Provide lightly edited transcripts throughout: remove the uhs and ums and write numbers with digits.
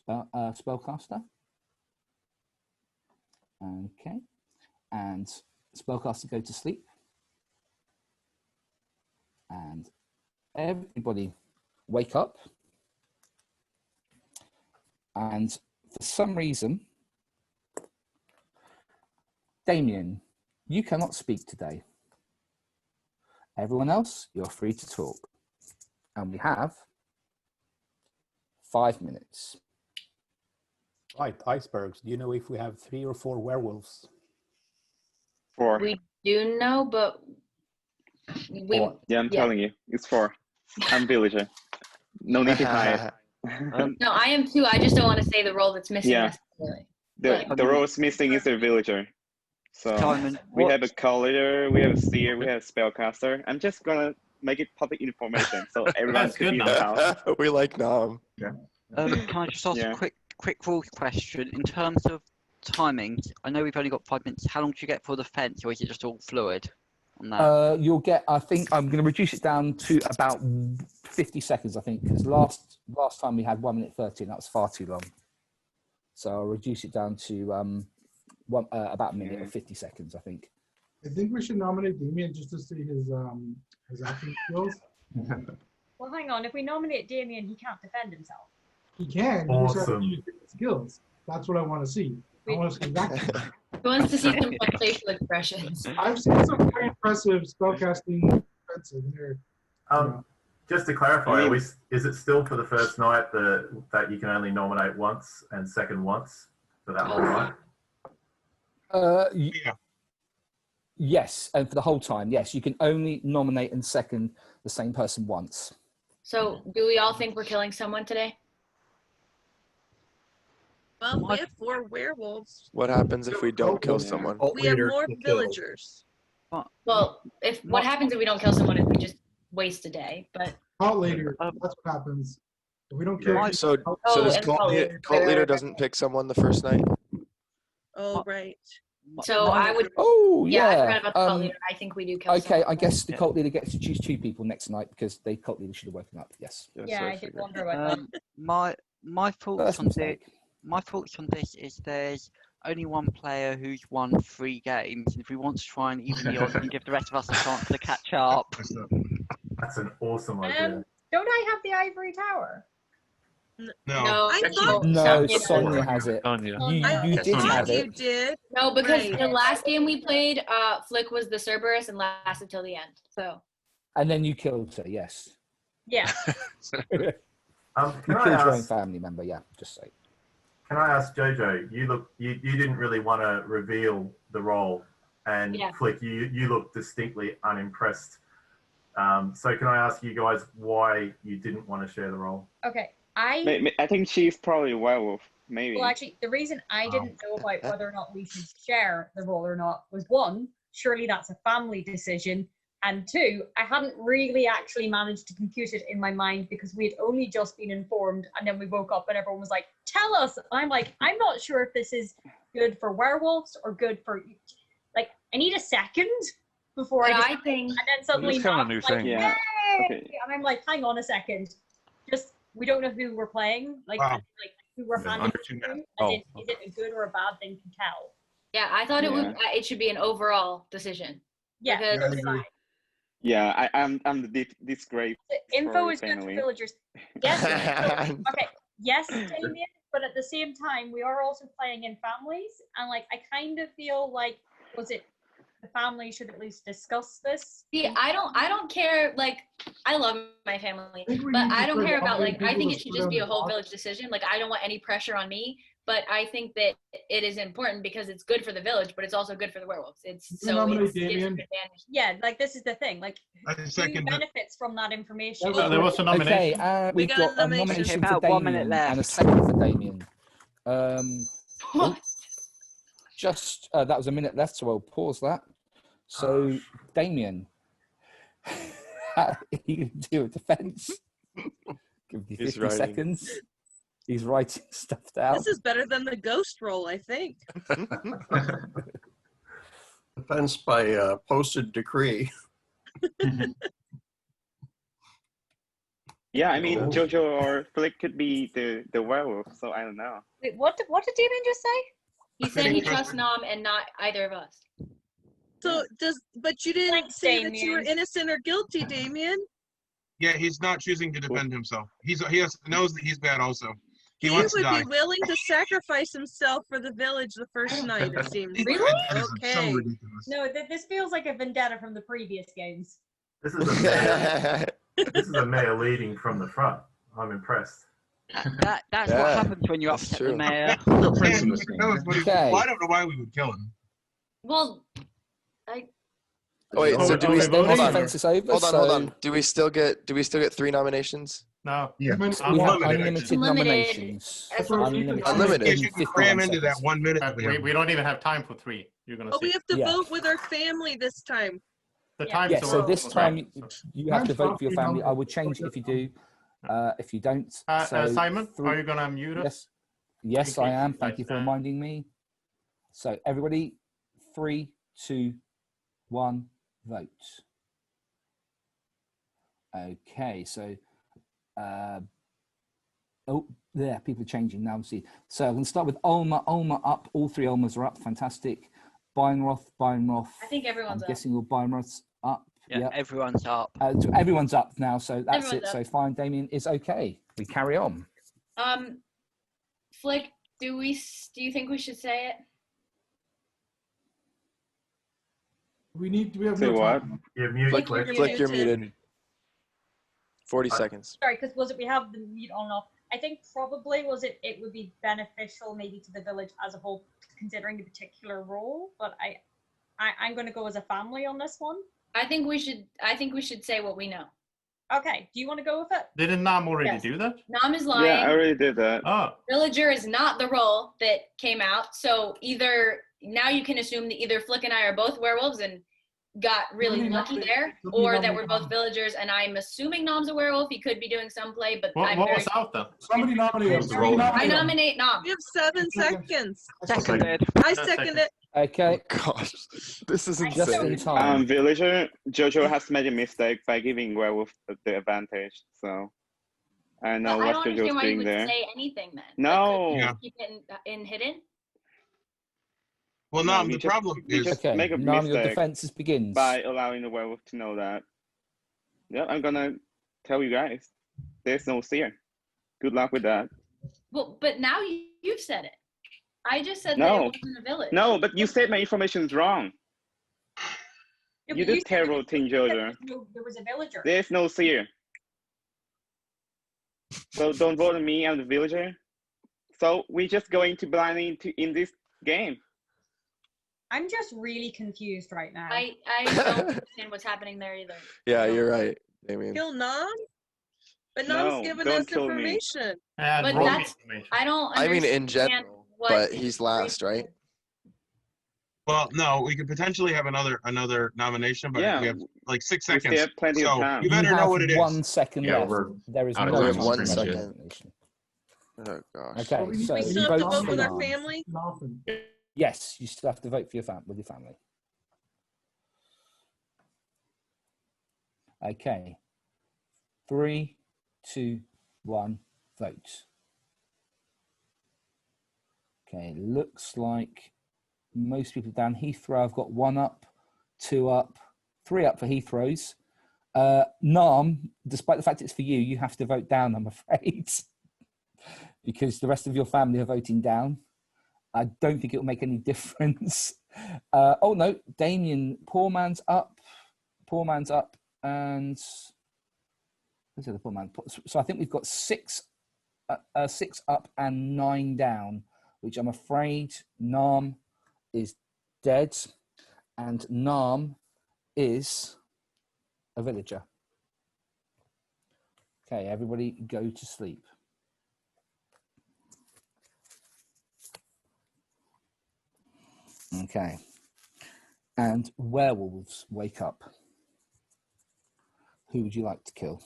spellcaster. Okay, and spellcaster go to sleep, and everybody wake up, and for some reason, Damien, you cannot speak today. Everyone else, you're free to talk. And we have 5 minutes. Right, icebergs. Do you know if we have 3 or 4 werewolves? 4. We do know, but we. 4. Yeah, I'm telling you, it's 4. I'm villager. No need to hide. No, I am too. I just don't want to say the role that's missing necessarily. The role is missing is the villager. So Simon, we have a cult leader, we have a seer, we have a spellcaster. I'm just gonna make it public information so everyone That's could good be in the house. We like Nam. can I just ask a quick rule question in terms of timings? I know we've only got 5 minutes. How long do you get for the fence, or is it just all fluid on that? You'll get, I think I'm going to reduce it down to about 50 seconds, I think, because last time we had 1 minute 30, and that was far too long. So I'll reduce it down to about a minute or 50 seconds, I think. I think we should nominate Damien just to see his acting skills. Well, hang on. If we nominate Damien, he can't defend himself. He can. Awesome. Use his skills. That's what I want to see. I want to see his acting. He wants to see some facial expressions. I've seen some very impressive spellcasting defenses here. Just to clarify, is it still for the first night that you can only nominate once and second once for that whole night? Yeah. Yes, and for the whole time, yes. You can only nominate and second the same person once. So do we all think we're killing someone today? Well, we have 4 werewolves. What happens if we don't kill someone? We have more villagers. Well, what happens if we don't kill someone if we just waste a day? But Cult leader, that's what happens. If we don't kill So this cult leader doesn't pick someone the first night? Oh, right. So I would. Oh, yeah. I forgot about the cult leader. I think we do kill. Okay, someone. I guess the cult leader gets to choose 2 people next night because the cult leader should have woken up. Yes. Yeah, I did wonder about that. My thoughts on this. My thoughts on this is there's only one player who's won 3 games, and if we want to try and even the odds and give the rest of us a chance to catch up. That's an awesome idea. Don't I have the ivory tower? No, I thought No, Sonia has it. Sonia. You did have you it. did. No, because Right. the last game we played, Flick was the Cerberus and lasted till the end. So. And then you killed her, yes. Yeah. Can You killed I your own ask? family member, yeah, just say. Can I ask Jojo? You didn't really want to reveal the role, and Flick, you look distinctly unimpressed. So can I ask you guys why you didn't want to share the role? Okay. I think she's probably a werewolf, maybe. Well, actually, the reason I didn't know about whether or not we should share the role or not was 1, surely that's a family decision. And 2, I hadn't really actually managed to compute it in my mind because we had only just been informed, and then we woke up and everyone was like, tell us. And I'm like, I'm not sure if this is good for werewolves or good for, like, I need a second before I think. And then suddenly It's kind of a new thing. Yeah. Yay! Okay. And I'm like, hang on a second. Just, we don't know who we're playing, like who we're handing under it 2 to. minutes. Is it a good or a bad thing to tell? Yeah, I thought it should be an overall decision. Yeah. Because Yeah, I'm the disgrace. The info is good for family. villagers. Yes. Okay. Yes, Damien. But at the same time, we are also playing in families, and like I kind of feel like the family should at least discuss this. See, I don't care. Like, I love my family, but I don't care about like. I think it should just be a whole village decision. Like, I don't want any pressure on me. But I think that it is important because it's good for the village, but it's also good for the werewolves. It's yeah, like this is the thing. Like, who benefits from that information? There was a nomination. Okay, we've got a nomination for About 1 minute Damien left. and a second for Damien. Just that was a minute left, so I'll pause that. So, Damien, how are you going to do a defense? Give you 50 seconds. He's writing stuff down. This is better than the ghost roll, I think. Defense by posted decree. Yeah, I mean, Oh. Jojo or Flick could be the werewolf, so I don't know. Wait, what did Damien just say? He said he trusts Nom and not either of us. So but you didn't Thanks, say that you were Damien. innocent or guilty, Damien. Yeah, he's not choosing to defend himself. Knows that he's bad also. He He wants to would die. be willing to sacrifice himself for the village the first night, it seems. That is so Okay. ridiculous. No, this feels like a vendetta from the previous games. This is a mayor. This is a mayor leading from the front. I'm impressed. That's what Yeah, happens when you that's upset the true. mayor. That was what he- Okay. well, I don't know why we would kill him. Well, I Oh, wait, so do we Then hold this on? offense is over. Hold on, so hold on. Do we still get 3 nominations? No. Yeah. We have Unlimited, unlimited actually. nominations. That's what Unlimited. Unlimited. Yes, you can 51 cram into that seconds. 1 minute. that we have. We don't even have time for 3. You're gonna Oh, we see. have to Yeah. vote with our family this time. The Yeah. times Yeah, so are this almost time right. you have to vote for your family. I would change it if you do. If you don't, so Simon, three- are you gonna mute us? Yes, I am. Thank you for Right, reminding me. So everybody, 3, 2, 1, vote. Okay, so oh, there, people are changing now. See, so I'm going to start with Ulma. Ulma up. All 3 Ulmas are up. Fantastic. Beinroth. I think everyone's I'm up. guessing all Beinroth's up. Yeah, Yep. everyone's up. So everyone's up now, so that's Everyone's it. up. So fine, Damien is okay. We carry on. Flick, do you think we should say it? We have Say no what? time. You're muted, Flick, Click. Flick, you're muted. 40 seconds. Sorry, because we have the mute on and off. I think probably it would be beneficial maybe to the village as a whole, considering the particular role. But I'm going to go as a family on this one. I think we should say what we know. Okay, do you want to go with it? Didn't Nam already Yes. do that? Nom is lying. Yeah, I already did that. Oh, Villager is not the role that came out. So either now you can assume that either Flick and I are both werewolves and got really Somebody lucky nominate- there, somebody or that nominate we're both Nom. villagers and I'm assuming Nom's a werewolf. He could be doing some play, but what I'm was very. out then? Somebody nominate him. Who's the Somebody role? I nominate him. nominate Nom. We have 7 seconds. Seconded. I second it. Okay, Oh, gosh, this is just in insane. time. Villager, Jojo has made a mistake by giving werewolf the advantage, so I don't know But I what don't Jojo's understand why you doing would there. say anything then. No. Like, Yeah. keep it in hidden. Well, No, no, you the just- problem you is just Okay, make a Nam, your mistake defense begins. by allowing the werewolf to know that. Yeah, I'm gonna tell you guys, there's no seer. Good luck with that. Well, but now you've said it. I just said that No. it wasn't a village. No, but you said my information is wrong. Yeah, You but did said terrible thing, Jojo. there was a villager. There's no seer. So don't vote on me, I'm the villager. So we're just going to blindly in this game. I'm just really confused right now. I don't understand what's happening there either. Yeah, you're right, Damien. Kill Nom? But No, Nom's given don't us kill me. information. But wrong that's- information. I don't I understand. mean, in general, what but is he's the last, reason. right? well, no, we could potentially have another nomination, but Yeah, we have like 6 we still seconds. have plenty of So time. you better have know what it is. 1 second Yeah, left. we're There is out no of We time have on 1 screen, yeah. second. Oh gosh. Okay, we so We need still you have to vote vote for with our Nam. family? Nothing. Yes, you still have to vote for with your family. Okay. 3, 2, 1, vote. Okay, looks like most people down Heathrow have got 1 up, 2 up, 3 up for Heathrow's. Nam, despite the fact it's for you, you have to vote down, I'm afraid, because the rest of your family are voting down. I don't think it will make any difference. Oh no, Damien, poor man's up, and where's the other poor man? So I think we've got 6 up and 9 down, which I'm afraid Nam is dead, and Nam is a villager. Okay, everybody go to sleep. Okay. And werewolves wake up. Who would you like to kill?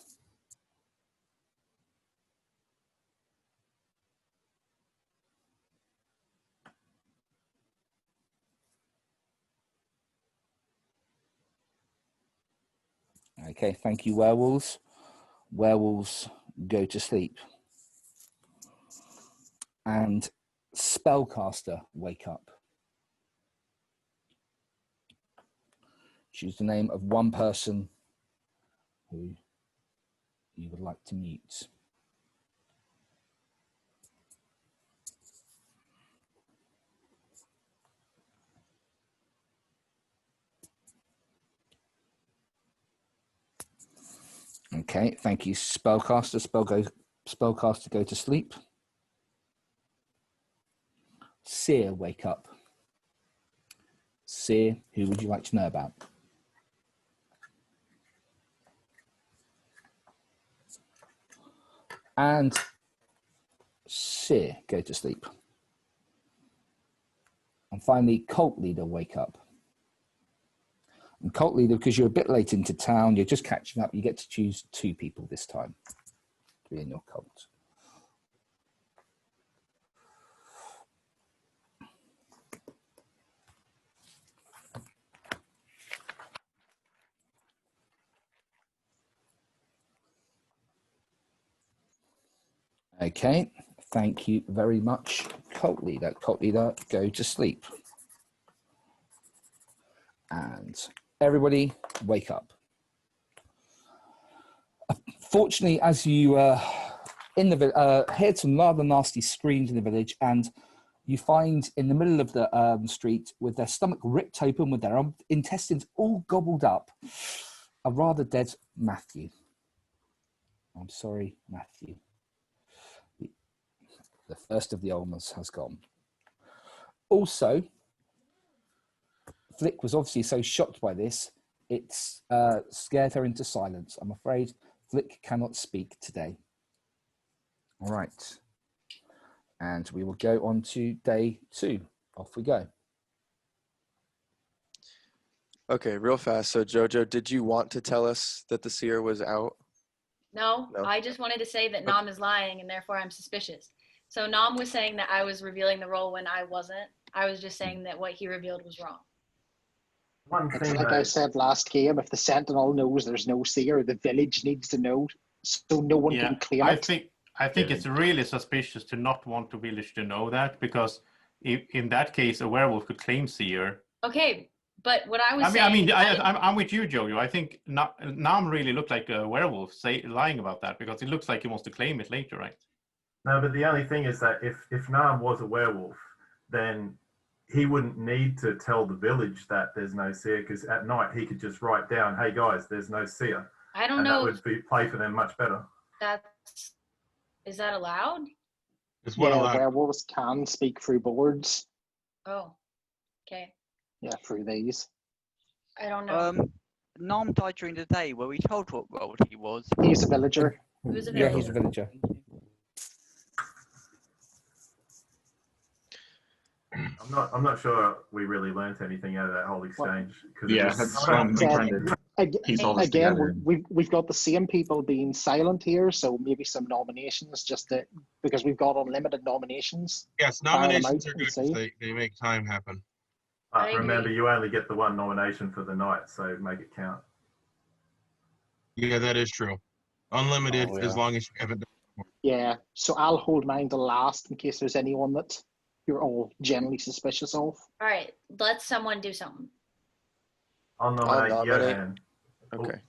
Okay, thank you, werewolves. werewolves go to sleep. And spellcaster, wake up. Choose the name of one person who you would like to mute. Okay, thank you, spellcaster. Spellcaster, go to sleep. Seer, wake up. Seer, who would you like to know about? And Seer, go to sleep. And finally, cult leader, wake up. And cult leader, because you're a bit late into town, you're just catching up, you get to choose 2 people this time to be in your cult. Okay, thank you very much, cult leader. Cult leader, go to sleep. And everybody, wake up. Fortunately, as you heard some rather nasty screams in the village, and you find in the middle of the street, with their stomach ripped open, with their intestines all gobbled up, a rather dead Matthew. I'm sorry, Matthew. The first of the Olmers has gone. Also, Flick was obviously so shocked by this, it's scared her into silence. I'm afraid Flick cannot speak today. All right. And we will go on to day 2. Off we go. Okay, real fast. So Jojo, did you want to tell us that the seer was out? No, No. I just wanted to say that Nam is lying and therefore I'm suspicious. So Nam was saying that I was revealing the role when I wasn't. I was just saying that what he revealed was wrong. One It's thing like I said last game, if the Sentinel knows there's no seer, the village needs to know so no one can claim it. I think it's really suspicious to not want the village to know that, because if, in that case, a werewolf could claim seer. Okay, but what I was saying... I'm with you, Jojo. I think Nam really looked like a werewolf lying about that, because it looks like he wants to claim it later, right? No, but the only thing is that if Nam was a werewolf, then he wouldn't need to tell the village that there's no seer, because at night he could just write down, "Hey guys, there's no seer." I don't know. That would play for them much better. Is that allowed? It's what allowed. Werewolves can speak through boards. Oh, okay. Yeah, through these. I don't know. Nam died during the day. Were we told what role he was? He's a villager. He was a Yeah, villager. he's a villager. I'm not sure we really learnt anything out of that whole exchange. Again, we've got the same people being silent here, so maybe some nominations, because we've got unlimited nominations. Yes, nominations are good because they make time happen. Remember, you only get the one nomination for the night, so make it count. Yeah, that is true. Unlimited as long as you haven't done it before. Yeah, so I'll hold mine to last in case there's anyone that you're all generally suspicious of. All right, let someone do something. I'll nominate Johan. Okay.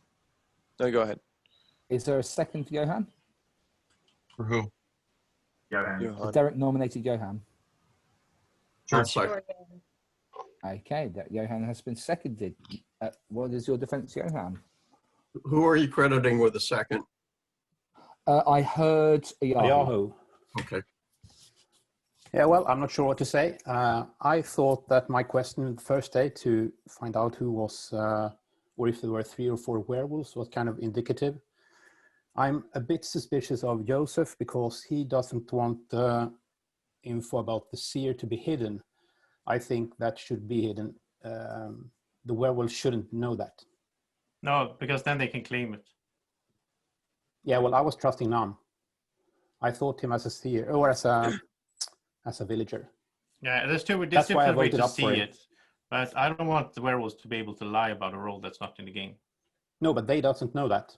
No, go ahead. Is there a second for Johan? For who? Johan. Derek nominated Johan. Sure. Okay, that Johan has been seconded. What is your defense, Johan? Who are you crediting with a second? I heard Yahoo. Okay. Yeah, well, I'm not sure what to say. I thought that my question the first day to find out who was, or if there were 3 or 4 werewolves, was kind of indicative. I'm a bit suspicious of Joseph because he doesn't want info about the seer to be hidden. I think that should be hidden. The werewolf shouldn't know that. No, because then they can claim it. Yeah, well, I was trusting Nam. I thought him as a seer, or as a villager. Yeah, there's different ways to see it. But I don't want the werewolves to be able to lie about a role that's not in the game. No, but they doesn't know that.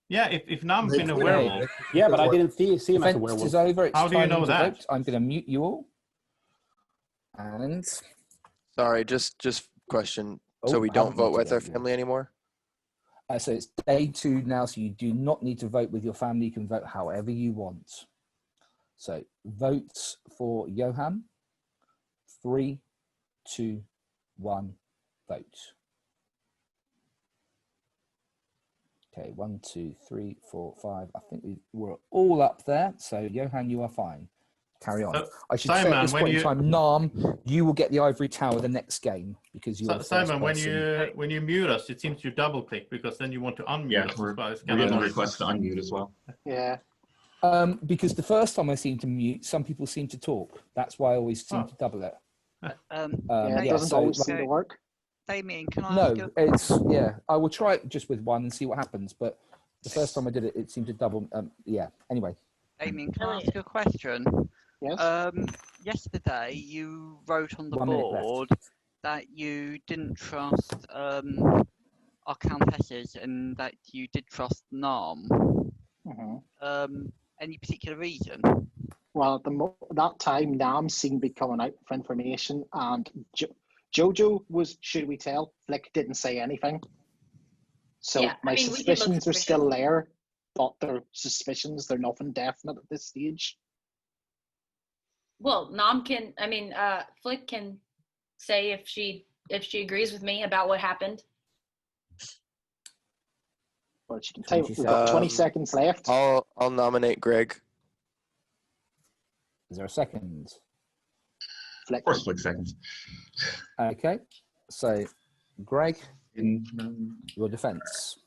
Yeah, if Nam's been a werewolf. Yeah, but I didn't see him as a Defense werewolf. is over. It's How do you time know to that? vote. I'm going to mute you all. And Sorry, just question. Oh, So we I don't haven't vote muted with our yet. family anymore? So it's day 2 now, so you do not need to vote with your family. You can vote however you want. So votes for Johan. 3, 2, 1, vote. Okay, 1, 2, 3, 4, 5. I think we're all up there. So Johan, you are fine. Carry on. I should say at this point in time, Nam, you will get the ivory tower the next game because you are the first Simon, person. when you mute us, it seems you double click because then you want to unmute us. We're It's getting kind a of request to unmute as well. Yeah. Because the first time I seemed to mute, some people seem to talk. That's why I always seem to double it. It doesn't always seem to work. Damien, can I No, ask you? it's I will try it just with one and see what happens. But the first time I did it, it seemed to double. Yeah. Anyway. Damien, can I ask you a question? Yes. Yesterday you wrote on the 1 minute board left. that you didn't trust our countesses and that you did trust Nam. Any particular reason? Well, at that time, Nam seemed to be coming out for information, and Jojo was, should we tell? Flick didn't say anything. So Yeah, my I mean, we did look suspicions are still suspicious. there, but they're suspicions. They're nothing definite at this stage. Well, Nam can. I mean, Flick can say if she agrees with me about what happened. Well, you can tell we've got 20 seconds left. I'll nominate Greg. Is there a second? Flick. Of course, Flick seconds. Okay. So, Greg, your defense.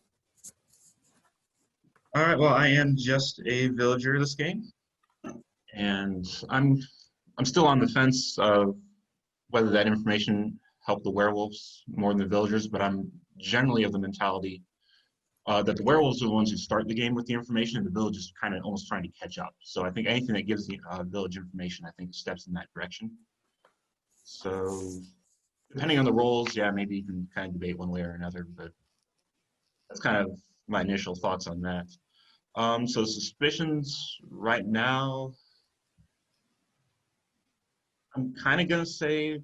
All right. Well, I am just a villager this game, and I'm still on the fence of whether that information helped the werewolves more than the villagers. But I'm generally of the mentality that the werewolves are the ones who start the game with the information, and the village is kind of almost trying to catch up. So I think anything that gives the village information, I think, steps in that direction. So depending on the roles, yeah, maybe you can kind of debate one way or another, but that's kind of my initial thoughts on that. So suspicions right now, I'm kind of going to say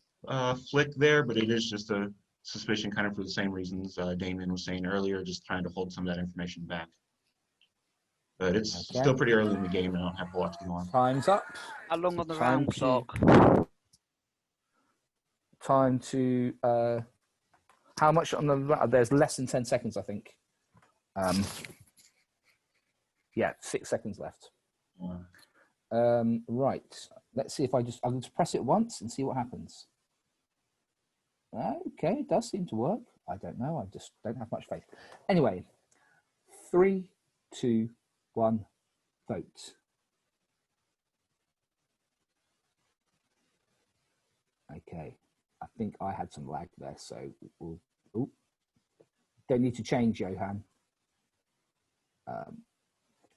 Flick there, but it is just a suspicion kind of for the same reasons Damien was saying earlier, just trying to hold some of that information back. But it's still pretty early in the game and I don't have a lot to go on. Time's up. How long on the round clock? Time to how much on the there's less than 10 seconds, I think. Yeah, 6 seconds left. Right. Let's see if I'll just press it once and see what happens. Okay, it does seem to work. I don't know. I just don't have much faith. Anyway, 3, 2, 1, vote. Okay, I think I had some lag there, so we'll don't need to change, Johan.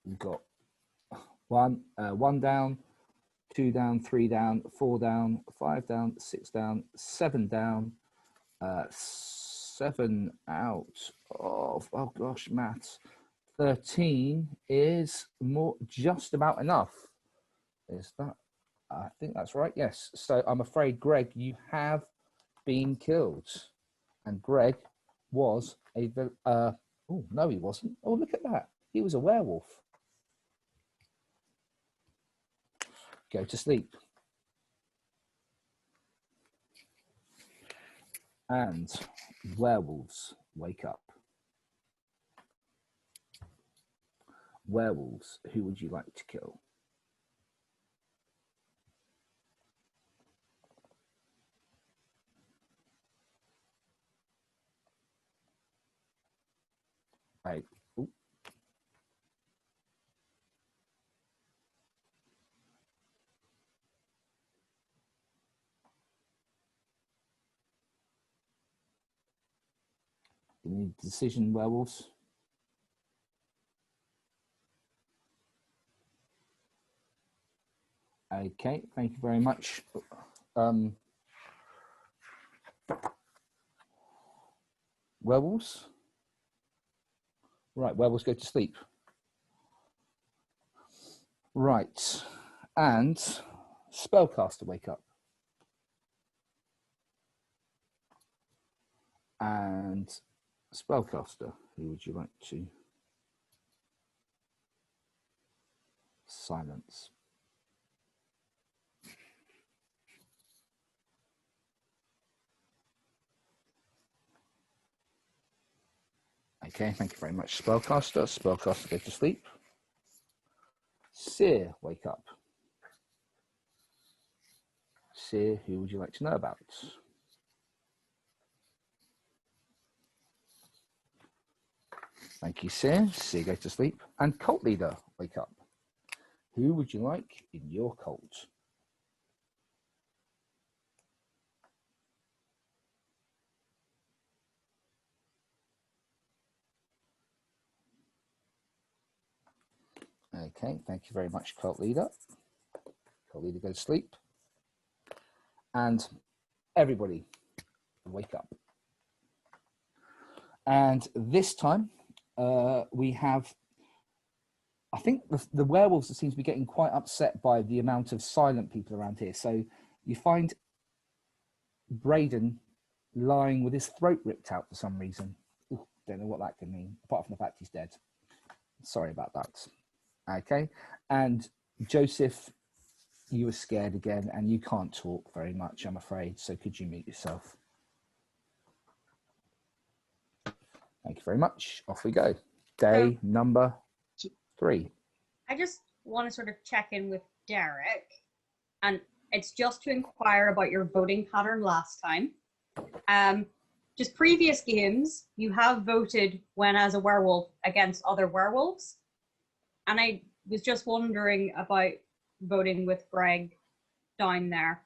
We've got one down, 2 down, 3 down, 4 down, 5 down, 6 down, 7 down, 7 out of, oh gosh, maths. 13 is just about enough. Is that? I think that's right. Yes. So I'm afraid, Greg, you have been killed, and Greg was a. Oh no, he wasn't. Oh, look at that. He was a werewolf. Go to sleep. And werewolves wake up. Werewolves, who would you like to kill? Right. Ooh. Any decision, werewolves? Okay, thank you very much. Werewolves? Right, werewolves go to sleep. Right. And spellcaster, wake up. And spellcaster, who would you like to silence? Okay, thank you very much, spellcaster. Spellcaster, go to sleep. Seer, wake up. Seer, who would you like to know about? Thank you, Seer. Seer, go to sleep. And cult leader, wake up. Who would you like in your cult? Okay, thank you very much, cult leader. Cult leader, go to sleep. And everybody, wake up. And this time, we have, I think the werewolves seem to be getting quite upset by the amount of silent people around here. So you find Braden lying with his throat ripped out for some reason. Ooh, don't know what that could mean, apart from the fact he's dead. Sorry about that. Okay, and Joseph, you were scared again, and you can't talk very much, I'm afraid. So could you mute yourself? Thank you very much. Off we go. Day number 3. I just want to sort of check in with Derek, and it's just to inquire about your voting pattern last time. Just previous games, you have voted when as a werewolf against other werewolves. And I was just wondering about voting with Greg down there.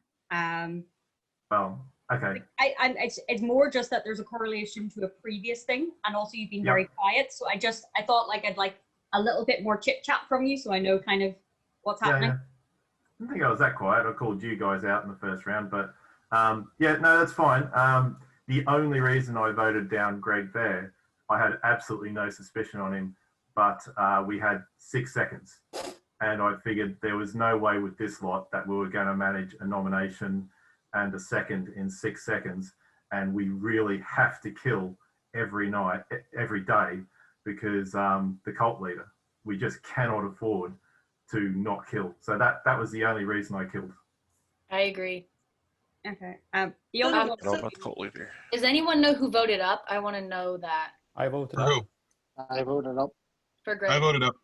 Well, okay. It's more just that there's a correlation to a previous thing, and also you've been very quiet. So I thought like I'd like a little bit more chit chat from you, so I know kind of what's happening. Yeah. I don't think I was that quiet. I called you guys out in the first round, but yeah, no, that's fine. The only reason I voted down Greg there, I had absolutely no suspicion on him, but we had 6 seconds. And I figured there was no way with this lot that we were going to manage a nomination and a second in 6 seconds. And we really have to kill every night, every day, because the cult leader, we just cannot afford to not kill. So that was the only reason I killed. I agree. Okay. The only one. Does anyone know who voted up? I want to know that. I voted up. I voted up. For Greg. I voted up.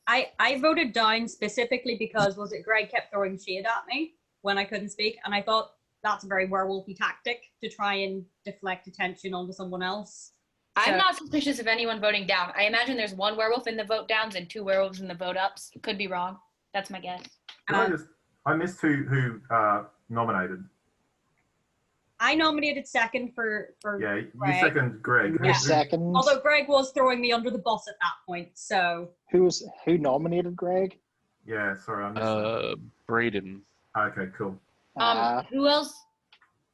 I voted down specifically because Greg kept throwing shade at me when I couldn't speak, and I thought that's a very werewolfy tactic to try and deflect attention onto someone else. I'm not suspicious of anyone voting down. I imagine there's 1 werewolf in the vote downs and 2 werewolves in the vote ups. Could be wrong. That's my guess. I missed who nominated. I nominated second for yeah, Greg. you second Greg. You second. Although Greg was throwing me under the bus at that point, so. Who nominated Greg? Yeah, sorry, I missed Braden. Okay, cool. Who else?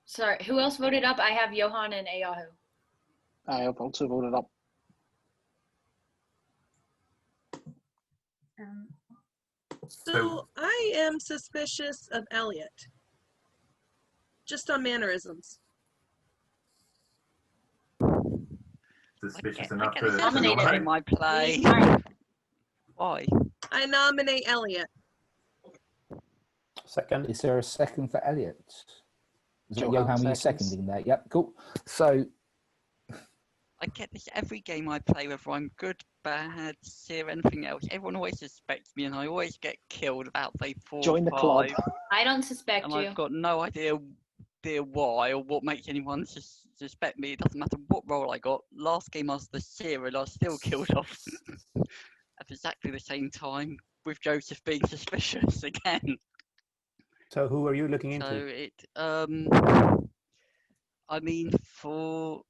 Sorry, who else voted up? I have Johan and Ayahu. I have also voted up. So I am suspicious of Elliot. Just on mannerisms. Suspicious enough to nominate my play. Why? I nominate Elliot. Second. Is there a second for Elliot? Is it Johan Johan, were you seconds. seconding there? Yep, cool. So I get this every game I play, whether I'm good, bad, seer, anything else. Everyone always suspects me, and I always get killed about say 4 Join the or 5. club. I don't suspect and you. I've got no idea why or what makes anyone suspect me. It doesn't matter what role I got. Last game I was the seer, and I was still killed off at exactly the same time, with Joseph being suspicious again. So who are you looking into? So it, I mean, for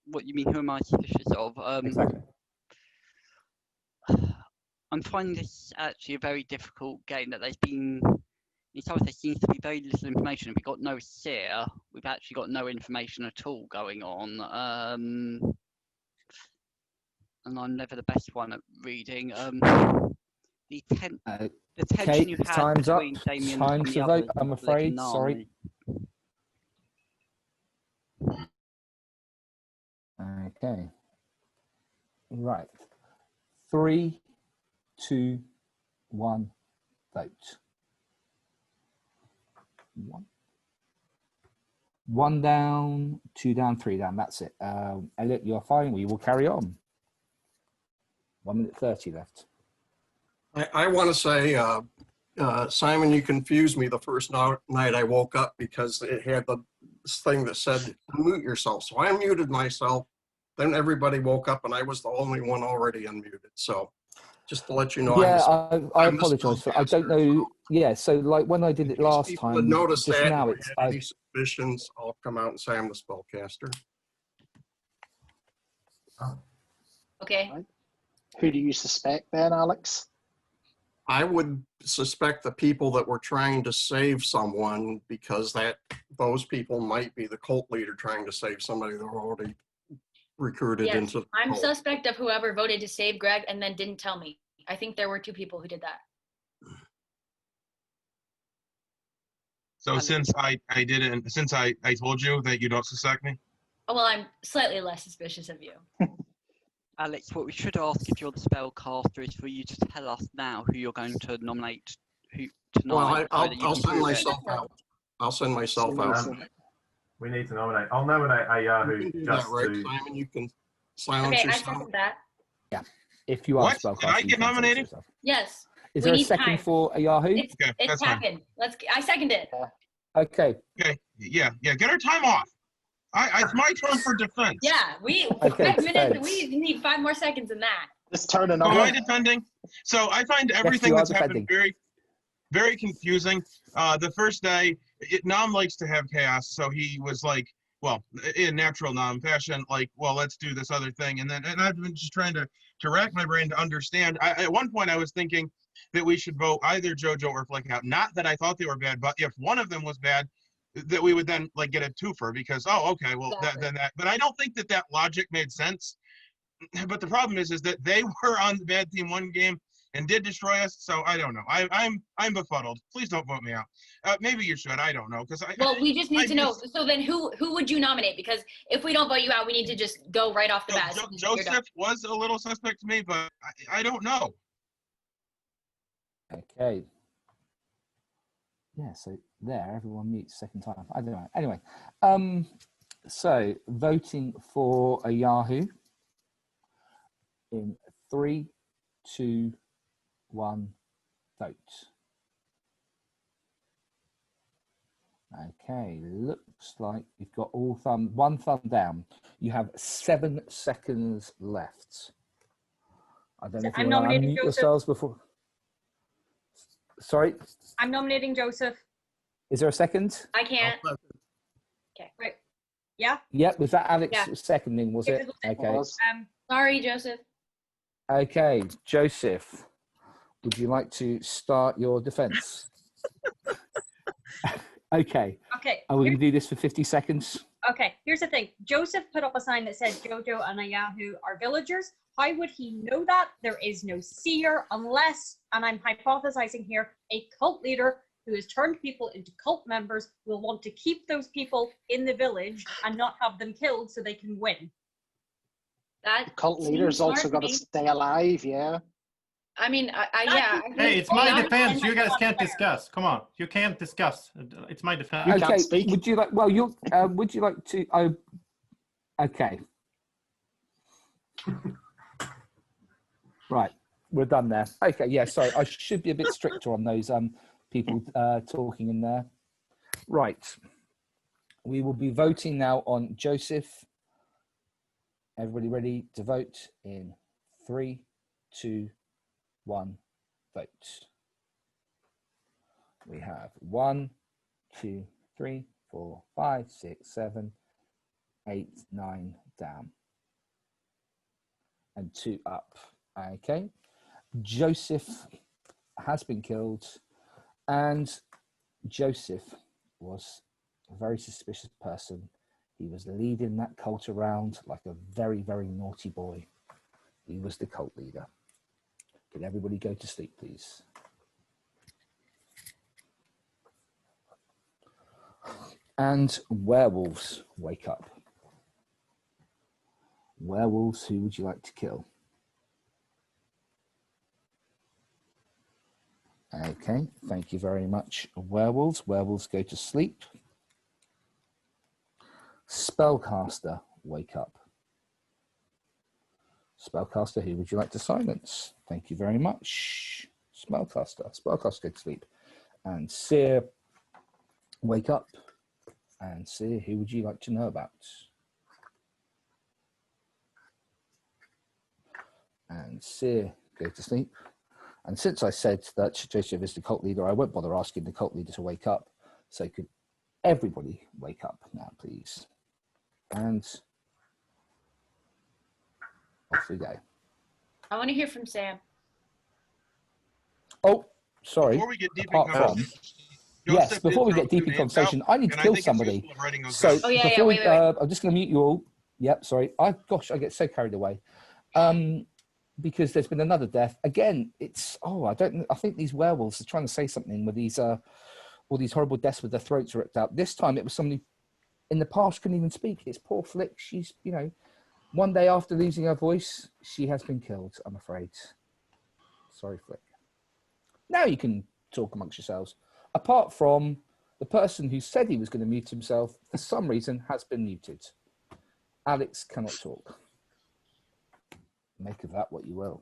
what you mean, who am I suspicious of? Exactly. I'm finding this actually a very difficult game. That there's been, in some ways, there seems to be very little information. We've got no seer. We've actually got no information at all going on. And I'm never the best one at reading. The tension you had time's up. between Damien Time and to the vote, others I'm was afraid. looking Sorry. gnarly. Okay. Right. 3, 2, 1, vote. 1 down, 2 down, 3 down. That's it. Elliot, you're fine. We will carry on. 1 minute 30 left. I want to say, Simon, you confused me the first night I woke up because it had this thing that said unmute yourself. So I unmuted myself. Then everybody woke up and I was the only one already unmuted. So just to let you know. Yeah, I apologize for. I don't know. Yeah, so like when I did it last People time, notice just that now if it's. you had any suspicions, I'll come out and say I'm the spellcaster. Okay. Who do you suspect then, Alex? I would suspect the people that were trying to save someone because those people might be the cult leader trying to save somebody that were already recruited Yes, into the I'm cult. suspect of whoever voted to save Greg and then didn't tell me. I think there were 2 people who did that. So since I did it, and since I told you that you don't suspect me? Oh, well, I'm slightly less suspicious of you. Alex, what we should ask if you're the spellcaster is for you to tell us now who you're going to nominate tonight. Well, I'll send myself out. I'll send myself out. We need to nominate. I'll nominate a Yahoo. You can do just that, right, to... Simon? You can silence Okay, I yourself. second that. Yeah. If you are What? spellcaster, Did I you get can silence nominated? yourself. Yes. Is we there a need second time. for a Yahoo? It's that's fine. happened. I second it. Okay. Okay. Yeah. Get our time off. It's my turn for defense. Yeah, we Okay, 5 minutes. defense. We need 5 more seconds than that. Just turn it So on. am I defending? So I find everything you are that's happened very, very confusing. The first day, Nam likes to have chaos, so he was like, well, in natural Nam fashion, like, well, let's do this other thing. And I've been just trying to rack my brain to understand. At one point, I was thinking that we should vote either JoJo or Flick out. Not that I thought they were bad, but if one of them was bad, that we would then like get a twofer because, oh, okay, well, Exactly. but I don't think that logic made sense. But the problem is that they were on the bad team one game and did destroy us. So I don't know. I'm befuddled. Please don't vote me out. Maybe you should. I don't know Well, we just need to know. So then, who would you nominate? Because if we don't vote you out, we need to just go right off the bat. Joseph was a little suspect to me, but I don't know. Okay. Yeah, so there, everyone mutes second time. I don't know. Anyway, so voting for a Yahoo in 3, 2, 1, vote. Okay, looks like you've got one thumb down. You have 7 seconds left. I don't know if you want to unmute yourselves before. Sorry? I'm nominating Joseph. Is there a second? I can't. Okay. Right. Yeah? Yep, was that Alex Yeah. seconding, was it? Okay. Sorry, Joseph. Okay, Joseph, would you like to start your defense? Okay. Okay. Are we going to do this for 50 seconds? Okay, here's the thing. Joseph put up a sign that said Jojo and Ayahu are villagers. How would he know that? There is no seer unless, and I'm hypothesizing here, a cult leader who has turned people into cult members will want to keep those people in the village and not have them killed so they can win. That cult leaders also got to stay alive, yeah. I mean, yeah. Hey, it's my defense. You guys can't discuss. Come on, you can't discuss. It's my defense. You can't speak. Would you like? Well, you would you like to? Oh, okay. Right, we're done there. Okay, yeah. Sorry, I should be a bit stricter on those people talking in there. Right, we will be voting now on Joseph. Everybody ready to vote in 3, 2, 1, vote. We have 1, 2, 3, 4, 5, 6, 7, 8, 9 down, and 2 up. Okay, Joseph has been killed, and Joseph was a very suspicious person. He was leading that cult around like a very, very naughty boy. He was the cult leader. Can everybody go to sleep, please? And werewolves, wake up. Werewolves, who would you like to kill? Okay, thank you very much. Werewolves, go to sleep. Spellcaster, wake up. Spellcaster, who would you like to silence? Thank you very much. Spellcaster, go to sleep. And Seer, wake up. And Seer, who would you like to know about? And Seer, go to sleep. And since I said that Joseph is the cult leader, I won't bother asking the cult leader to wake up. So could everybody wake up now, please? And off we go. I want to hear from Sam. Oh, sorry. Before we get deep in conversation, yes, before we get deep in conversation, I need to kill somebody. So before we, I'm just going to mute you all. Yep, sorry. Gosh, I get so carried away. Because there's been another death. Again, it's, I think these werewolves are trying to say something with these, all these horrible deaths with their throats ripped out. This time it was somebody in the past couldn't even speak. It's poor Flick. She's, one day after losing her voice, she has been killed, I'm afraid. Sorry, Flick. Now you can talk amongst yourselves. Apart from the person who said he was going to mute himself, for some reason, has been muted. Alex cannot talk. Make of that what you will.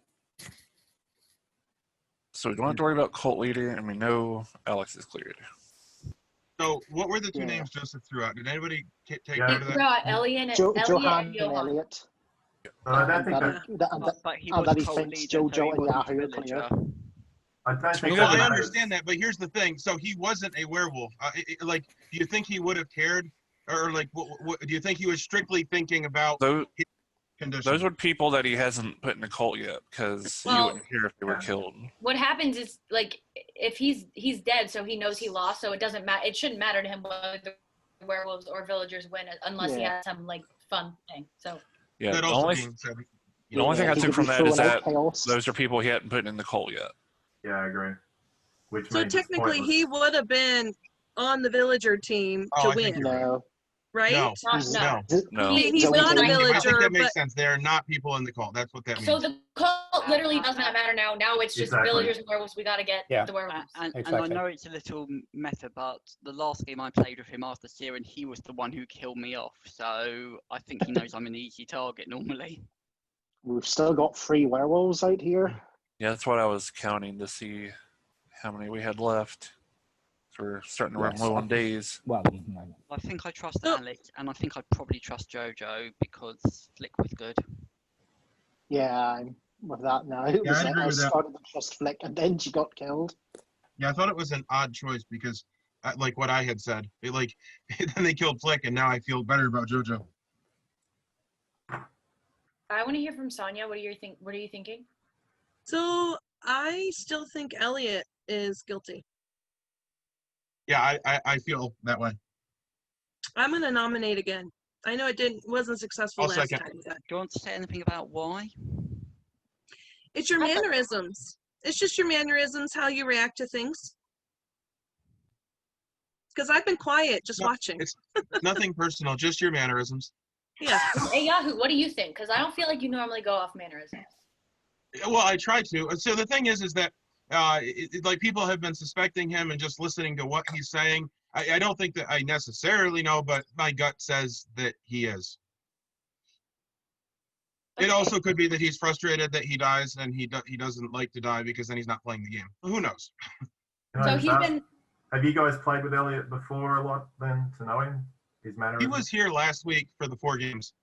So we don't have to worry about cult leader, and we know Alex is cleared. So what were the two names Joseph threw out? Did anybody take note of that? Threw out Elliot and Johan and Johan. Elliot. I don't think But he and was that he cult thinks leader, so Jojo he and wasn't Yahoo are villager. clear. I don't think Well, that I matters. understand that, but here's the thing. So he wasn't a werewolf. Like, do you think he would have cared? Or like, what do you think he was strictly thinking about his condition? Those were people that he hasn't put in a cult yet, because he wouldn't care if they were killed. What happens is, like, if he's dead, so he knows he lost, so it doesn't matter. It shouldn't matter to him whether the werewolves or villagers win, unless he has some like fun thing. So Yeah, That the also only, being said, the only thing I he took could from be that is throwing out that chaos. those are people he hadn't put in the cult yet. Yeah, I agree. Which So means it's technically, pointless. he would have been on the villager team to I think win, you're right. right? No. He's not a I think villager, that makes but sense. They're not people in the cult. That's what that means. So the cult literally does not matter now. Now it's just Exactly. villagers and werewolves. We got to get the werewolves. And I know it's a little meta, but the last game I played with him after Siren, he was the one who killed me off. So I think he knows I'm an easy target normally. We've still got 3 werewolves out here. Yeah, that's what I was counting to see how many we had left. So we're starting to run low on days. Well, I think I trust Alex, and I think I'd probably trust Jojo because Flick was good. Yeah, I'm with that now. I agree I with that. started to trust Flick, and then she got killed. Yeah, I thought it was an odd choice because, like what I had said, then they killed Flick, and now I feel better about JoJo. I want to hear from Sonia. What are you thinking? so I still think Elliot is guilty. Yeah, I feel that way. I'm gonna nominate again. I know it wasn't successful I'll last second. time. Do you want to say anything about why? It's your mannerisms. It's just your mannerisms, how you react to things. Because I've been quiet, just watching. It's nothing personal, just your mannerisms. Yeah. Hey Yahoo, what do you think? Because I don't feel like you normally go off mannerisms. Well, I try to. So the thing is that like people have been suspecting him and just listening to what he's saying. I don't think that I necessarily know, but my gut says that he is. It also could be that he's frustrated that he dies and he doesn't like to die because then he's not playing the game. Who knows? Can I just ask, have you guys played with Elliot before a lot then to know him? His mannerisms? He was here last week for the 4 games.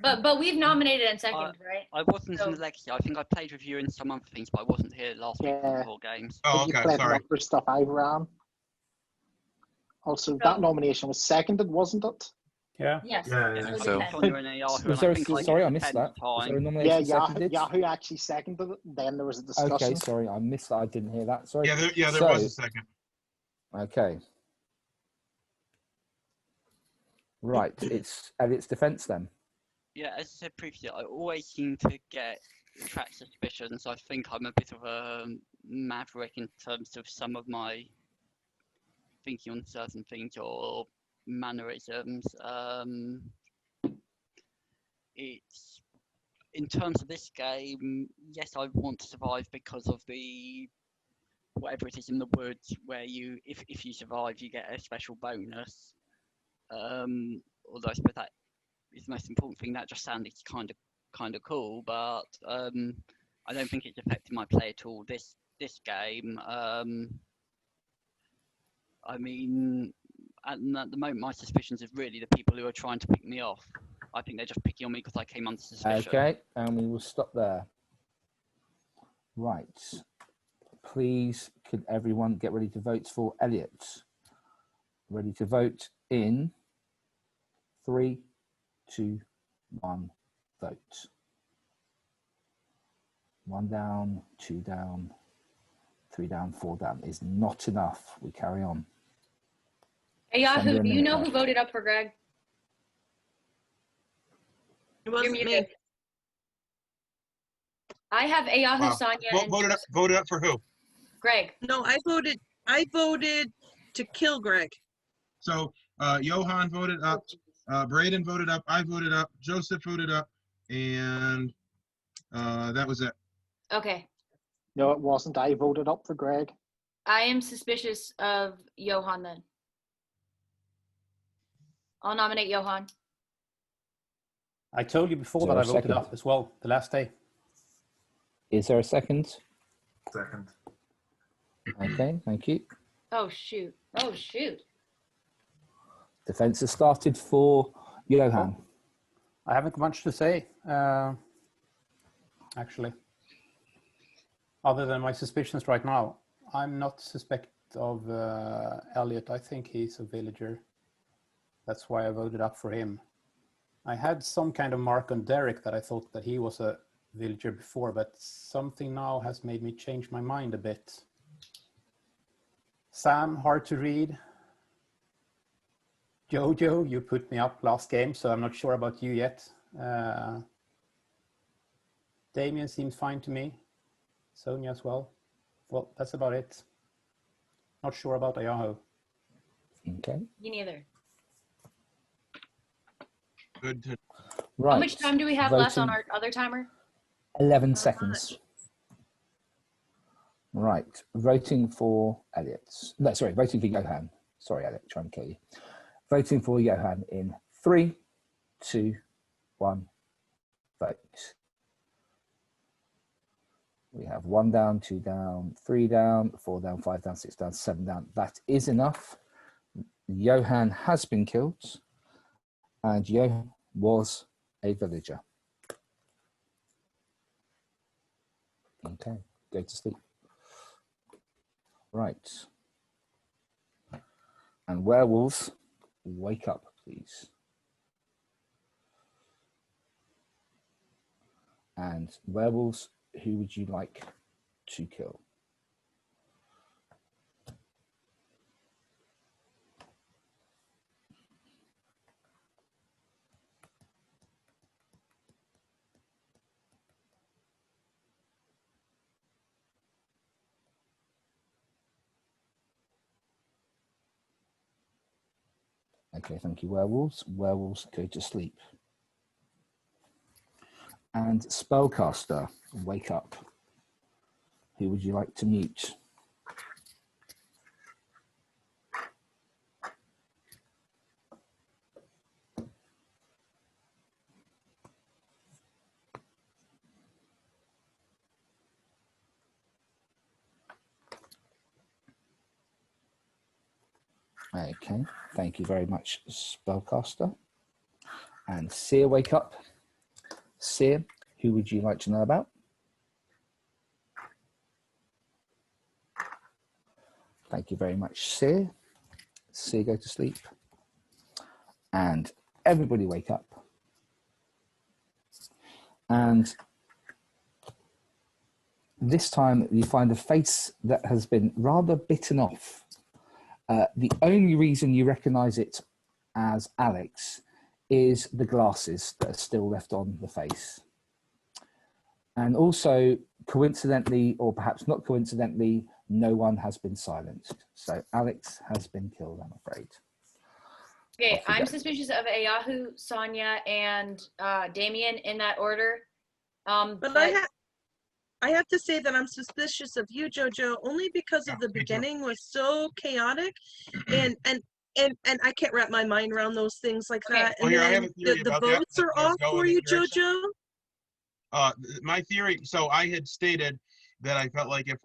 But we've nominated in second, right? I wasn't in the legacy. I think I played with you in some other things, but I wasn't here last week for the 4 games. Oh, You okay, played sorry. other stuff I ran. Also, that nomination was seconded, wasn't it? Yeah. Yes. I think so. Sorry, I missed that. Was there a nomination Yeah, seconded? Yahoo actually seconded it. Then there was a discussion. Okay, sorry, I missed that. I didn't hear that. Sorry. Yeah, there was a second. Okay. Right, it's Elliot's defense then. Yeah, as I said previously, I always seem to get attract suspicions. I think I'm a bit of a maverick in terms of some of my thinking on certain things or mannerisms. It's in terms of this game, yes, I want to survive because of the whatever it is in the woods where you, if you survive, you get a special bonus. Although I suppose that is the most important thing. That just sounded kind of cool, but I don't think it's affected my play at all. This game, I mean, at the moment, my suspicions is really the people who are trying to pick me off. I think they're just picking on me because I came under suspicion. Okay, and we will stop there. Right. Please, could everyone get ready to vote for Elliot? Ready to vote in 3, 2, 1, vote. 1 down, 2 down, 3 down, 4 down is not enough. We carry on. Hey, Yahoo, do you know who voted up for Greg? It wasn't me. I have Ayahu, Wow. Sonia, and Voted up for who? Greg. No, I voted to kill Greg. So Johan voted up, Braden voted up, I voted up, Joseph voted up, and that was it. Okay. No, it wasn't. I voted up for Greg. I am suspicious of Johan then. I'll nominate Johan. I told you before that I voted up as well the last day. Is there a second? Second. Okay, thank you. Oh, shoot. Oh, shoot. Defense has started for Johan. I haven't much to say, actually. Other than my suspicions right now. I'm not suspect of Elliot. I think he's a villager. That's why I voted up for him. I had some kind of mark on Derek that I thought that he was a villager before, but something now has made me change my mind a bit. Sam, hard to read. Jojo, you put me up last game, so I'm not sure about you yet. Damien seems fine to me. Sonia as well. Well, that's about it. Not sure about Ayahu. Okay. Me neither. Good. Right. How much time do we have left on our other timer? 11 seconds. Right. Voting for Elliot. No, sorry, voting for Johan. Sorry, Elliot, trying to kill you. Voting for Johan in 3, 2, 1, vote. We have 1 down, 2 down, 3 down, 4 down, 5 down, 6 down, 7 down. That is enough. Johan has been killed, and Johan was a villager. Okay, go to sleep. Right. And werewolves, wake up, please. And werewolves, who would you like to kill? Okay, thank you, werewolves. Werewolves, go to sleep. And spellcaster, wake up. Who would you like to mute? Okay, thank you very much, spellcaster. And Seer, wake up. Seer, who would you like to know about? Thank you very much, Seer. Seer, go to sleep. And everybody wake up. And this time you find a face that has been rather bitten off. The only reason you recognize it as Alex is the glasses that are still left on the face. And also, coincidentally, or perhaps not coincidentally, no one has been silenced. So Alex has been killed, I'm afraid. Okay, I'm suspicious of Ayahu, Sonia, and Damien in that order. But I have to say that I'm suspicious of you, Jojo, only because of the beginning was so chaotic, and I can't wrap my mind around those things like that. And then the votes are off for you, Jojo. My theory. So I had stated that I felt like if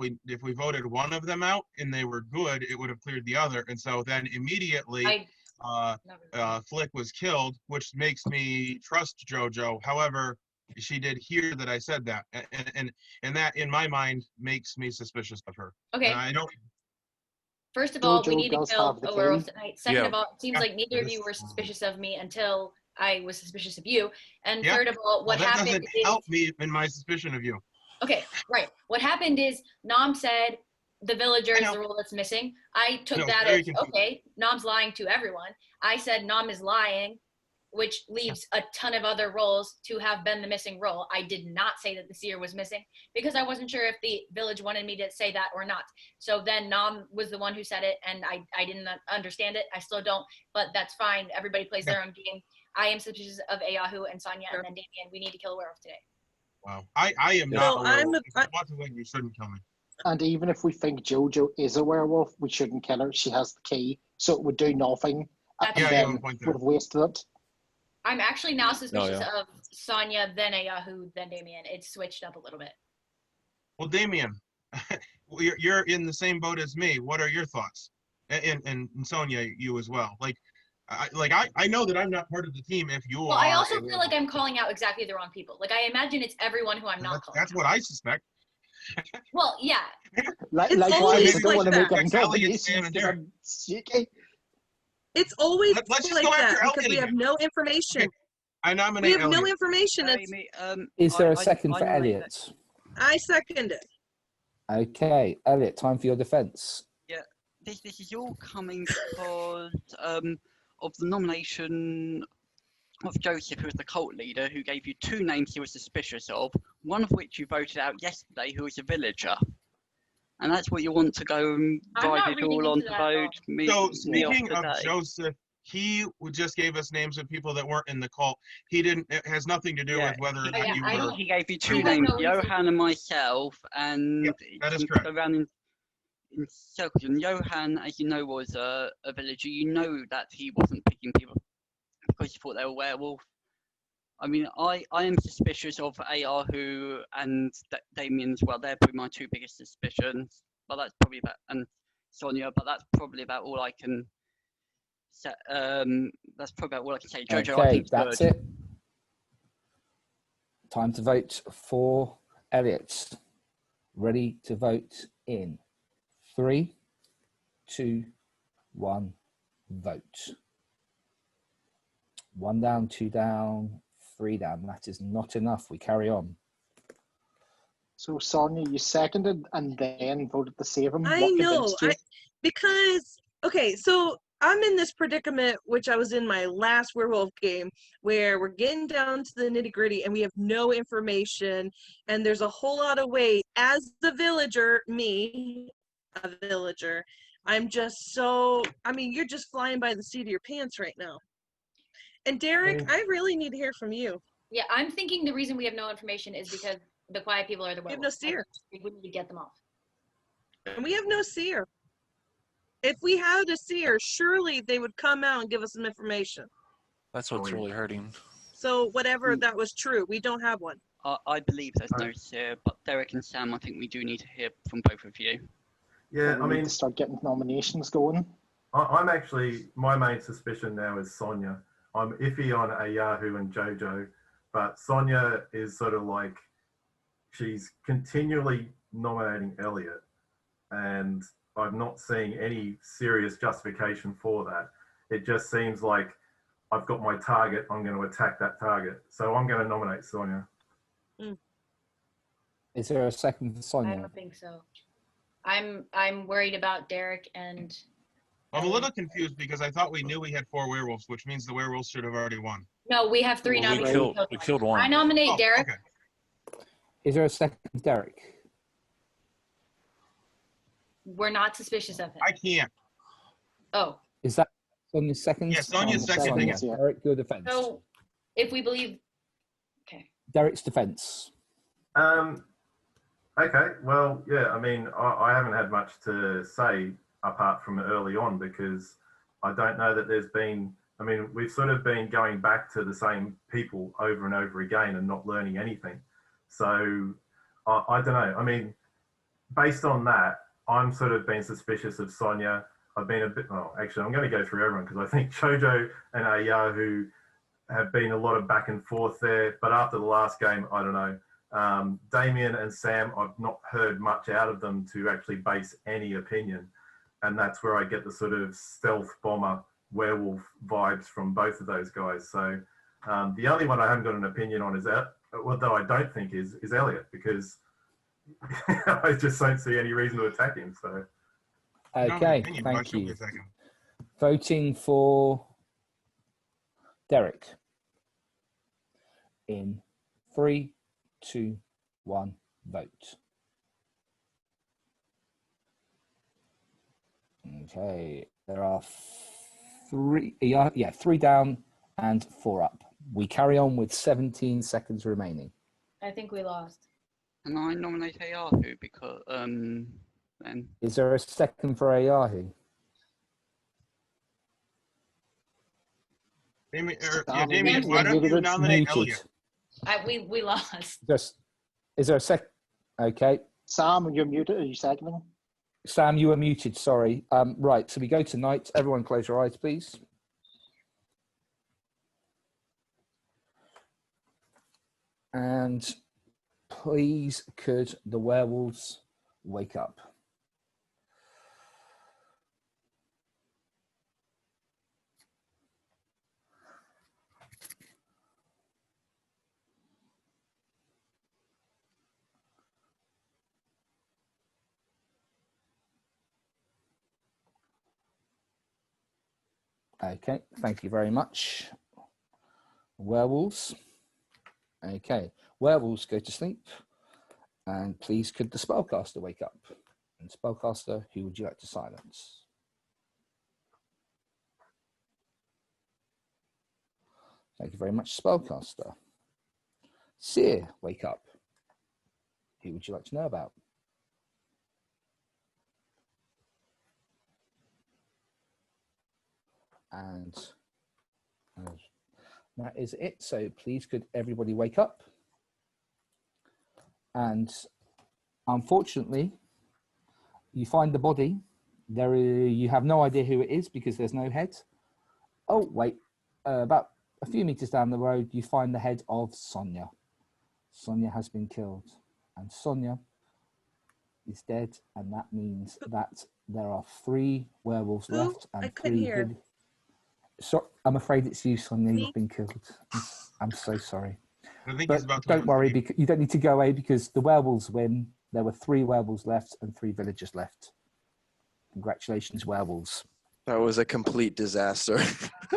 we voted one of them out and they were good, it would have cleared the other. And so then immediately, Flick was killed, which makes me trust JoJo. However, she did hear that I said that, and that in my mind makes me suspicious of her. Okay. And I don't. First of all, we Jojo need to does kill have the a werewolf key. tonight. Second Yeah. of all, it seems like neither of you were suspicious of me until I was suspicious of you. And third of all, what that happened doesn't is help me in my suspicion of you. okay, right. What happened is Nom said the villager is the role that's missing. I took that as okay, Nom's lying to everyone. I said Nom is lying, which leaves a ton of other roles to have been the missing role. I did not say that the seer was missing because I wasn't sure if the village wanted me to say that or not. So then Nom was the one who said it, and I didn't understand it. I still don't, but that's fine. Everybody plays their own game. I am suspicious of Ayahu and Sonia, and then Damien. We need to kill a werewolf today. Wow. I am not a werewolf. If you want to win, you shouldn't kill me. And even if we think JoJo is a werewolf, we shouldn't kill her. She has the key, so it would do nothing. That's and fair. then would have wasted it. I'm actually now suspicious of Sonia, then Ayahu, then Damien. It's switched up a little bit. Well, Damien, you're in the same boat as me. What are your thoughts? And Sonia, you as well. I know that I'm not part of the team if you are. Well, I also feel like I'm calling out exactly the wrong people. Like, I imagine it's everyone who I'm not calling That's what I suspect. Well, yeah. Like I don't want to make any nominations. It's always Let's like go that after because we have no information. Okay. I nominate We have no Elliot. information. Is there a second for Elliot? I second it. Okay, Elliot, time for your defense. Yeah, this is all coming because of the nomination of Joseph, who was the cult leader, who gave you two names he was suspicious of, one of which you voted out yesterday, who was a villager. And that's what you want to go and divide it all on to vote me. So speaking of Joseph, he just gave us names of people that weren't in the cult. He didn't. It has nothing to do with whether or not you were. He gave you two names, Johan and myself, and that is correct. Around in circles. And Johan, as you know, was a villager. You know that he wasn't picking people because he thought they were werewolf. I mean, I am suspicious of Ayahu and Damien as well. They're probably my two biggest suspicions. But that's probably about, and Sonia, but that's probably about all I can say. That's probably about all I can say. Jojo, I think that's it. Time to vote for Elliot. Ready to vote in 3, 2, 1, vote. 1 down, 2 down, 3 down. That is not enough. We carry on. So Sonia, you seconded and then voted to save him. I know, because okay, so I'm in this predicament, which I was in my last werewolf game, where we're getting down to the nitty gritty and we have no information, and there's a whole lot of weight. As the villager, me, a villager, I'm just so. I mean, you're just flying by the seat of your pants right now. And Derek, I really need to hear from you. Yeah, I'm thinking the reason we have no information is because the quiet people are the We have werewolves. no seer. We need to get them off. And we have no seer. If we had a seer, surely they would come out and give us some information. That's what's really hurting. So whatever that was true, we don't have one. I believe there's no seer, but Derek and Sam, I think we do need to hear from both of you. Yeah, we need to start getting nominations going. I'm actually, my main suspicion now is Sonia. I'm iffy on Ayahu and JoJo, but Sonia is sort of like, she's continually nominating Elliot, and I'm not seeing any serious justification for that. It just seems like I've got my target, I'm going to attack that target. So I'm going to nominate Sonia. Is there a second for Sonia? I don't think so. I'm worried about Derek and. I'm a little confused because I thought we knew we had 4 werewolves, which means the werewolves should have already won. No, we have 3 Well, nominees. we killed one. I nominate Derek. Okay. Is there a second, Derek? We're not suspicious of him. I can't. Oh. Is that Sonia's second? Yeah, Sonia's second. Sonia. Derek, your defense. So if we believe, okay. Derek's defense. Okay, well, yeah, I mean, I haven't had much to say apart from early on because I don't know that there's been, I mean, we've sort of been going back to the same people over and over again and not learning anything. So I don't know. I mean, based on that, I'm sort of been suspicious of Sonia. I've been a bit, well, actually, I'm going to go through everyone because I think Jojo and Yahoo have been a lot of back and forth there. But after the last game, I don't know. Damien and Sam, I've not heard much out of them to actually base any opinion. And that's where I get the sort of stealth bomber werewolf vibes from both of those guys. So the only one I haven't got an opinion on is that, although I don't think is Elliot, because I just don't see any reason to attack him. So okay, thank you. Voting for Derek in 3, 2, 1, vote. Okay, there are 3, yeah, 3 down and 4 up. We carry on with 17 seconds remaining. I think we lost. Can I nominate Yahoo because then? Is there a second for Yahoo? Damien, why don't you nominate Elliot? We lost. Is there a sec? Okay. Sam, you're muted. Are you seconding? Sam, you were muted. Sorry. Right. So we go to night. Everyone, close your eyes, please. And please, could the werewolves wake up? Okay, thank you very much. Werewolves. Okay, werewolves go to sleep. And please, could the spellcaster wake up? And spellcaster, who would you like to silence? Thank you very much, spellcaster. Seer, wake up. Who would you like to know about? And that is it. So please, could everybody wake up? And unfortunately, you find the body. You have no idea who it is because there's no head. Oh, wait. About a few meters down the road, you find the head of Sonia. Sonia has been killed. And Sonia is dead. And that means that there are 3 werewolves left. And I couldn't hear. So I'm afraid it's you, Sonia. You've been killed. I'm so sorry. I think but don't worry, because you don't need to go away because the werewolves win. There were 3 werewolves left and 3 villagers left. Congratulations, werewolves. That was a complete disaster.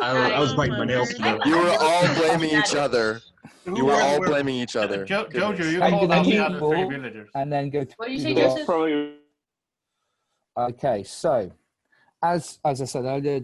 I was biting my nails. You were all blaming each other. You were all blaming each other. Jojo, you called out the other 3 villagers. And then go to what did you say, Joseph? Okay, so as I said earlier,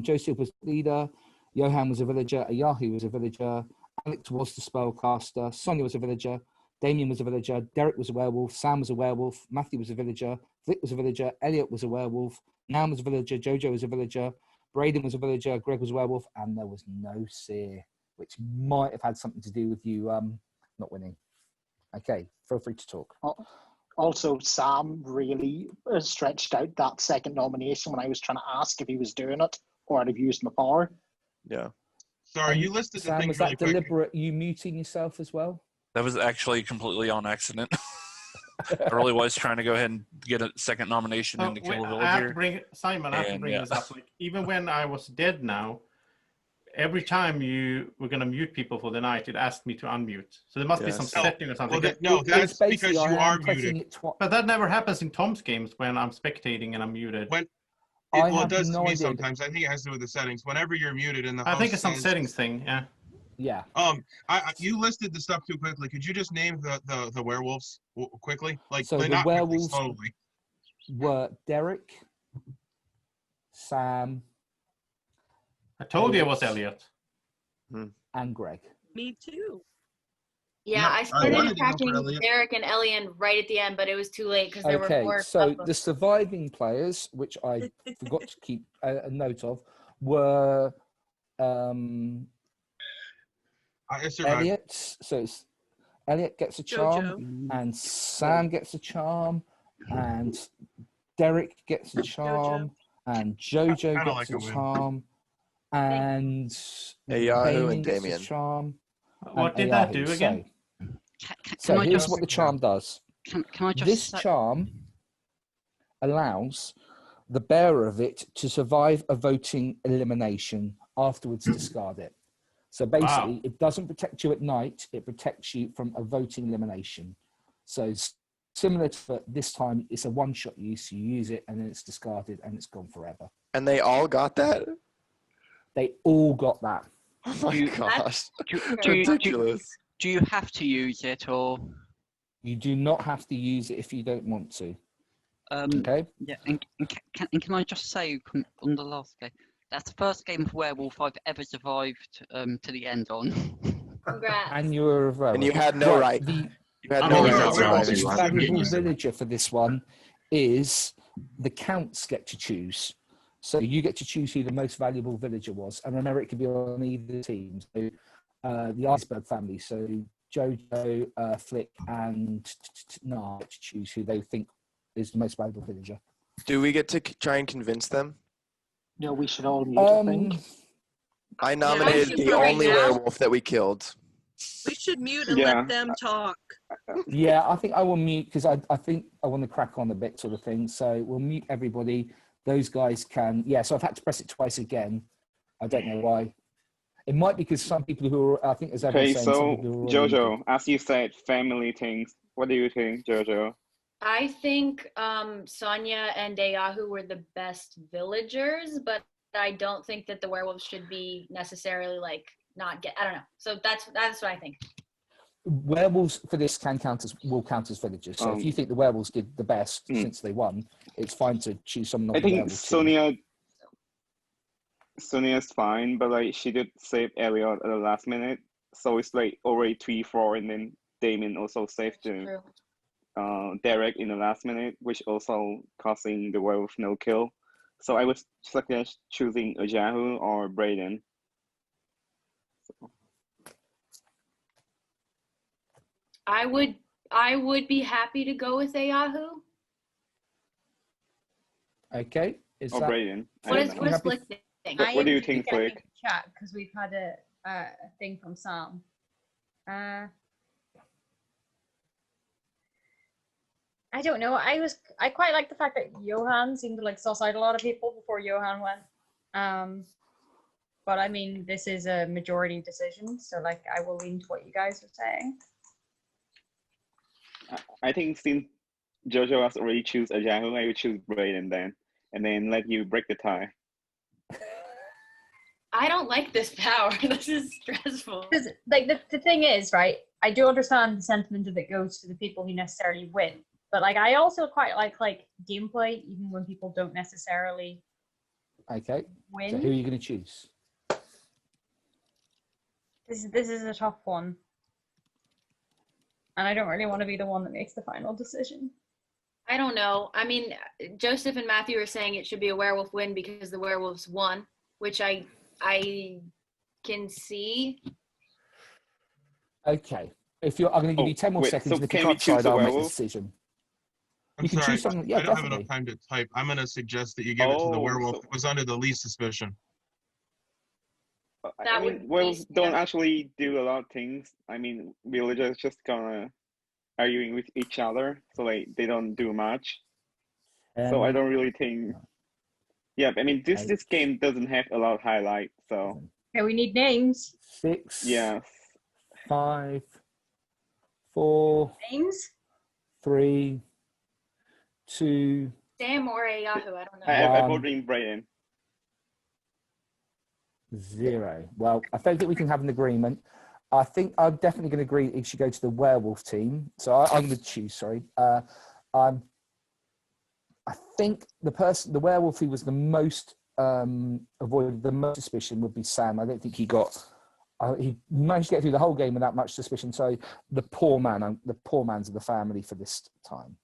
Joseph was leader, Johan was a villager, Ayahu was a villager, Alex was the spellcaster, Sonia was a villager, Damien was a villager, Derek was a werewolf, Sam was a werewolf, Matthew was a villager, Flick was a villager, Elliot was a werewolf, Nam was a villager, Jojo was a villager, Braden was a villager, Greg was a werewolf, and there was no seer, which might have had something to do with you not winning. Okay, feel free to talk. Also, Sam really stretched out that second nomination when I was trying to ask if he was doing it or I'd have used my power. Yeah. Sorry, you listed the Sam, things was that really deliberate, you muting yourself as well? That was actually completely on accident. I really was trying to go ahead and get a second nomination in to kill a villager. I have to bring this up. Like, even when I was dead now, every time you were going to mute people for the night, it asked me to unmute. So there must be some setting or something. Well, that's because you are muted. But that never happens in Tom's games when I'm spectating and I'm muted. It does to me sometimes. I think it has to do with the settings. Whenever you're muted in the host I think it's some says, settings thing, yeah. Yeah. You listed the stuff too quickly. Could you just name the werewolves quickly? Like, So the not quickly, werewolves slowly. were Derek, Sam. I told you it was Elliot. And Greg. Me too. Yeah, No, I I started wanted to go for attacking Elliot. Derek and Elian right at the end, but it was too late because there were Okay, more. so of them. the surviving players, which I forgot to keep a note of, were I survived. Elliot. So it's Elliot gets a charm, and Sam gets a charm, and Derek gets a charm, and Jojo Kinda gets like a a win. charm, and Ayahu and gets a Damien. charm. What and did that Ayahu. do again? So I here's just- what the charm does. Can I just This say- charm allows the bearer of it to survive a voting elimination, afterwards discard it. So basically, it doesn't protect you at night, it protects you from a voting elimination. So it's similar to, but this time it's a one-shot use, you use it and then it's discarded and it's gone forever. And they all got that? They all got that. Oh my gosh. Ridiculous. Do you have to use it, or you do not have to use it if you don't want to? Okay. Yeah, and can I just say on the last game, that's the first game of Werewolf I've ever survived to the end on. Congrats. And you were a werewolf. And you had no right. You had no right. The most valuable villager for this one is the counts get to choose. So you get to choose who the most valuable villager was. And remember, it could be on either team. So the Iceberg family. So Jojo, Flick, and Nar get to choose who they think is the most valuable villager. Do we get to try and convince them? No, we should all mute, I think. I nominated the only werewolf that we killed. We should mute and let them talk. Yeah, I think I will mute because I think I want to crack on a bit sort of thing. So we'll mute everybody. Those guys can, so I've had to press it twice again. I don't know why. It might be because some people who are, I think as everyone's saying, some people who are Jojo, as you said, family things. What do you think, Jojo? I think Sonia and Dayahu were the best villagers, but I don't think that the werewolves should be necessarily like not get. I don't know. So that's what I think. Werewolves for this will count as villagers. So if you think the werewolves did the best since they won, it's fine to choose someone. I think Sonia's fine, but like she did save Elliot at the last minute, so it's like already 3-4, and then Damien also saved Derek in the last minute, which also causing the werewolf no kill. So I would suggest choosing Ajahu or Brayden. So. I would be happy to go with Ayahu. Okay. Or Brayden. What is Flick think? What do you think, Flick? Chat, because we've had a thing from Sam. I don't know. I quite like the fact that Johan seemed to like suss out a lot of people before Johan went. But I mean, this is a majority decision, so like I will lean to what you guys are saying. I think since Jojo has already choose Ajahu, I would choose Brayden then, and then let you break the tie. I don't like this power. This is stressful. Because like the thing is, right? I do understand the sentiment of it goes to the people who necessarily win, but like I also quite like gameplay, even when people don't necessarily. Okay. Win. So who are you going to choose? This is a tough one, and I don't really want to be the one that makes the final decision. I don't know. I mean, Joseph and Matthew are saying it should be a werewolf win because the werewolves won, which I can see. Okay. If you're, I'm going to give you 10 more seconds. So and if can you we can't choose decide, the I'll make the werewolf? decision. I'm You can sorry, choose someone. Yeah, I don't definitely. have enough time to type. I'm going to suggest that you give it to the werewolf that was under the least suspicion. I mean, werewolves don't actually do a lot of things. I mean, villagers just kind of arguing with each other, so like they don't do much. So I don't really think. Yeah, I mean, this game doesn't have a lot of highlights, so. Okay, we need names. 6. Yeah. 5. 4. Names. 3. 2. Sam or Ayahu, I don't know. I'm voting Brayden. 0. Well, I don't think we can have an agreement. I think I'm definitely going to agree it should go to the werewolf team. So I'm going to choose, sorry. I think the werewolf who was the most avoided the most suspicion would be Sam. I don't think he managed to get through the whole game without much suspicion. So the poor man's of the family for this time.